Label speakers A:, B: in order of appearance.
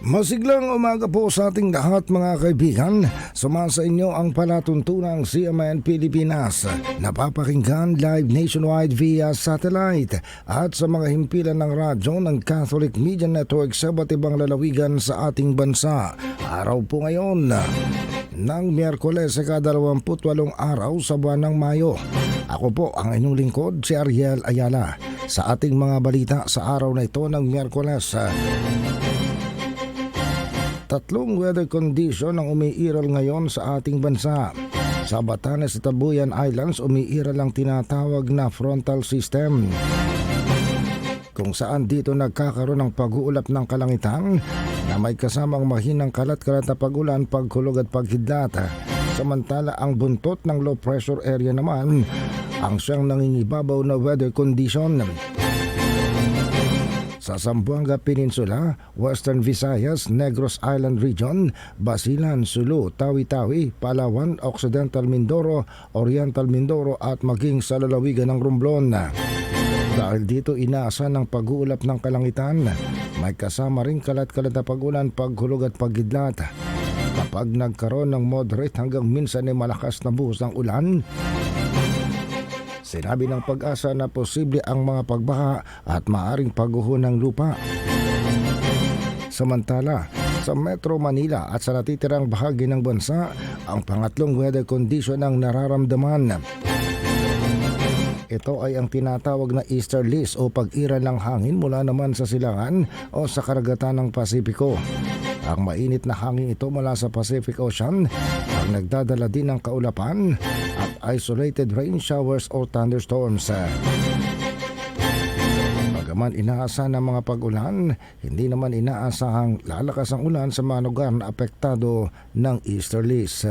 A: Masiglang umaga po sa ating lahat mga kaibigan. Sumasa inyo ang palatuntunang CMN Pilipinas. Napapakinggan live nationwide via satellite at sa mga himpilan ng radyo ng Catholic Media Network sa iba't ibang lalawigan sa ating bansa. Araw po ngayon ng Miyerkules sa ika-28 araw sa buwan ng Mayo. Ako po ang inyong lingkod, si Ariel Ayala. Sa ating mga balita sa araw na ito ng Miyerkules, tatlong weather condition ang umiiral ngayon sa ating bansa. Sa Batanes at Tabuyan Islands, umiiral ang tinatawag na frontal system, kung saan dito nagkakaroon ng pag-uulap ng kalangitan na may kasamang mahinang kalat-kalat na pag-ulan, pagkulog at paghidlat. Samantala ang buntot ng low pressure area naman ang siyang nangingibabaw na weather condition. Sa Zamboanga Peninsula, Western Visayas, Negros Island Region, Basilan, Sulu, Tawi-Tawi, Palawan, Occidental Mindoro, Oriental Mindoro at maging sa lalawigan ng Romblon. Dahil dito inaasahan ng pag-uulap ng kalangitan, may kasama ring kalat-kalat na pag-ulan, paghulog at paghidlat. Kapag nagkaroon ng moderate hanggang minsan ay malakas na buhos ng ulan, sinabi ng Pag-asa na posible ang mga pagbaha at maaring pagguho ng lupa. Samantala, sa Metro Manila at sa natitirang bahagi ng bansa, ang pangatlong weather condition ang nararamdaman. Ito ay ang tinatawag na easterlies o pag-iral ng hangin mula naman sa silangan o sa karagatan ng Pasipiko. Ang mainit na hangin ito mula sa Pacific Ocean ang nagdadala din ng kaulapan at isolated rain showers o thunderstorms. Bagaman inaasahan ng mga pag-ulan, hindi naman inaasahang lalakas ang ulan sa mga lugar na apektado ng easterlies.